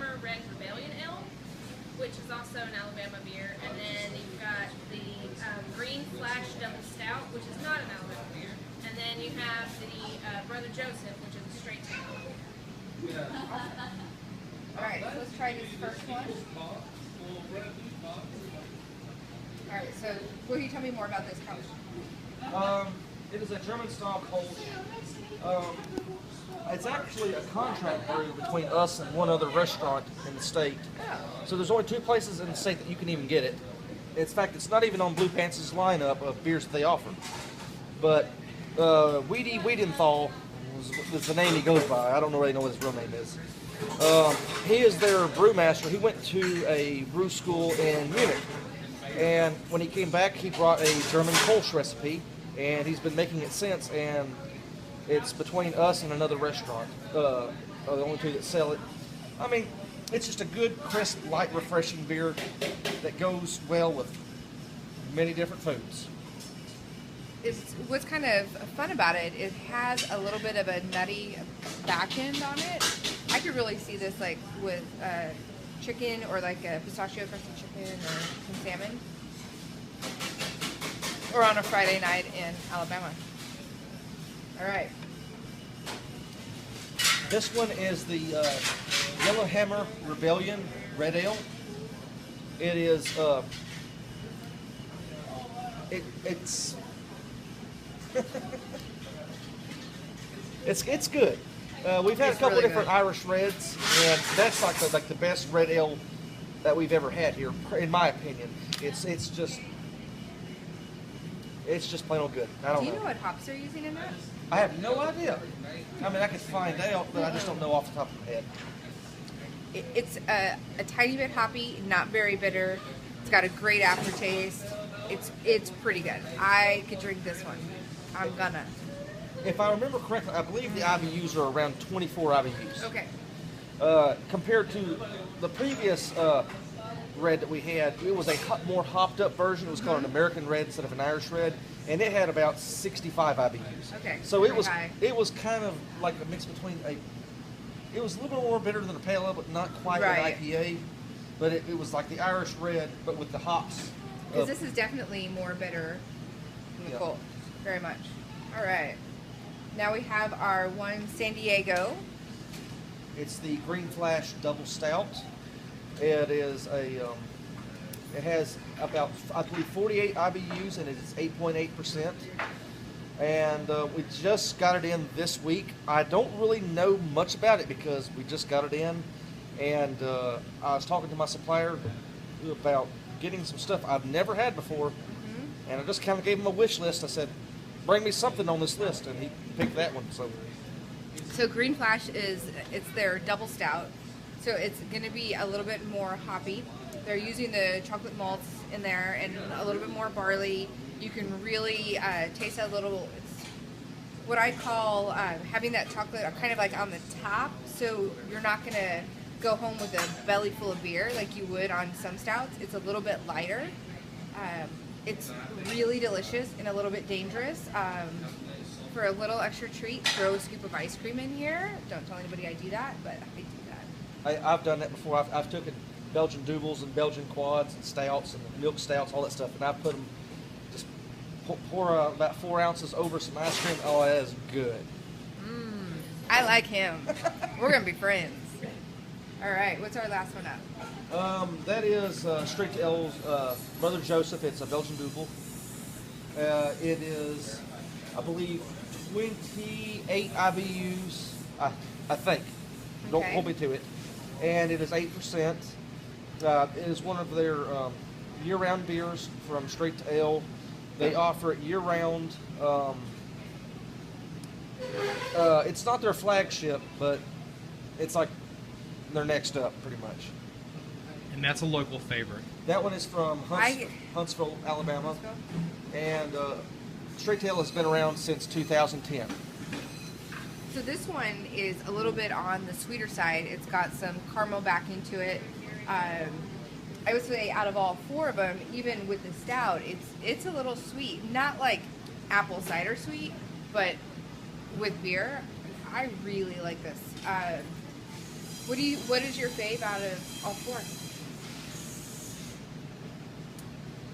Hammer Red Rebellion Ale, which is also an Alabama beer. And then you've got the Green Flash Double Stout, which is not an Alabama beer. And then you have the Brother Joseph, which is a straight ale. Alright, so let's try this first one. Alright, so will you tell me more about this Kolsch? It is a German style Kolsch. It's actually a contract brew between us and one other restaurant in the state. Oh. So there's only 2 places in the state that you can even get it. In fact, it's not even on Blue Pants' lineup of beers that they offer. But Weedy Wiedenthal is the name he goes by. I don't really know what his real name is. He is their brewmaster. He went to a brew school in Munich. And when he came back, he brought a German Kolsch recipe, and he's been making it since, and it's between us and another restaurant, are the only 2 that sell it. I mean, it's just a good, crisp, light, refreshing beer that goes well with many different foods. What's kind of fun about it, it has a little bit of a nutty back end on it. I could really see this like with chicken or like a pistachio crusted chicken or some salmon. Or on a Friday night in Alabama. Alright. This one is the Yellowhammer Rebellion Red Ale. It is, it's it's good. We've had a couple really different good. Irish Reds, and that's like the best red ale that we've ever had here, in my opinion. It's just plain old good. I don't Do you know what hops they're using in that? I have no idea. I mean, I could find out, but I just don't know off the top of my head. It's a tiny bit hoppy, not very bitter. It's got a great aftertaste. It's pretty good. I could drink this one. I'm gonna. If I remember correctly, I believe the IBUs are around 24 IBUs. Okay. Compared to the previous red that we had, it was a more hopped up version. It was called an American Red instead of an Irish Red, and it had about 65 IBUs. Okay. So pretty high. it was kind of like a mix between it was a little bit more bitter than a pale ale, but not quite Right. an IPA. But it was like the Irish Red, but with the hops. Because this is definitely more bitter than the Yeah. Colt. Very much. All right. Now we have our one San Diego. It's the Green Flash Double Stout. It is it has about, I believe, 48 IBUs, and it is 8.8%. And we just got it in this week. I don't really know much about it because we just got it in, and I was talking to my supplier about getting some stuff I've never had before, and I just kind of gave him a wish list. I said, bring me something on this list, and he picked that one. So Green Flash it's their double stout. So it's going to be a little bit more hoppy. They're using the chocolate malts in there and a little bit more barley. You can really taste a little, it's what I call having that chocolate kind of like on the top. So you're not going to go home with a belly full of beer like you would on some stouts. It's a little bit lighter. It's really delicious and a little bit dangerous. For a little extra treat, throw a scoop of ice cream in here. Don't tell anybody I do that, but I do that. I've done that before. I've taken Belgian doubles and Belgian quads and stouts and milk stouts, all that stuff, and I put them, just pour about 4 ounces over some ice cream. Oh, that is good. I like him. We're going to be friends. All right, what's our last one up? That is Straight to L's Brother Joseph. It's a Belgian double. It is, I believe, 28 IBUs, I think. Don't Okay. hold me to it. And it is 8%. It is one of their year-round beers from Straight to Ale. They offer it year-round. It's not their flagship, but it's like their next up, pretty much. And that's a local favorite. That one is from Huntsville, Alabama. And Straight to Ale has been around since 2010. So this one is a little bit on the sweeter side. It's got some caramel back into it. I would say out of all 4 of them, even with the stout, it's a little sweet. Not like apple cider sweet, but with beer, I really like this. What is your fave out of all four?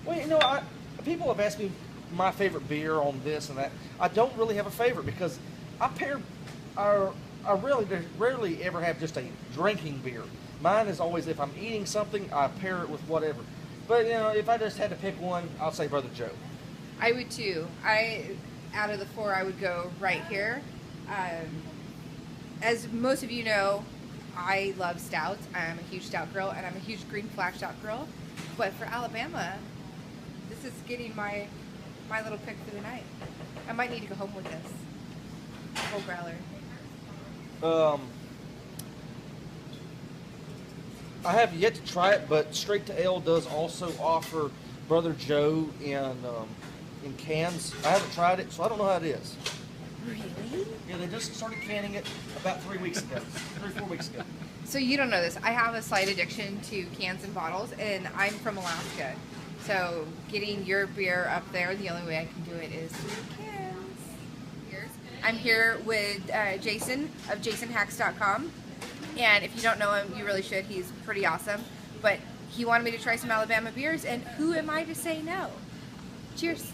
Well, people have asked me my favorite beer on this and that. I don't really have a favorite because I rarely ever have just a drinking beer. Mine is always, if I'm eating something, I pair it with whatever. But if I just had to pick one, I'll say Brother Joe. I would too. Out of the four, I would go right here. As most of you know, I love stouts. I'm a huge stout girl, and I'm a huge green flash stout girl. But for Alabama, this is getting my little pick for the night. I might need to go home with this. Whole growler. I have yet to try it, but Straight to Ale does also offer Brother Joe in cans. I haven't tried it, so I don't know how it is. Really? Yeah, they just started canning it about 3 weeks ago, 4 weeks ago. So you don't know this. I have a slight addiction to cans and bottles, and I'm from Alaska. So getting your beer up there, the only way I can do it is through cans. I'm here with Jason of jasonhacks.com. And if you don't know him, you really should. He's pretty awesome. But he wanted me to try some Alabama beers, and who am I to say no? Cheers.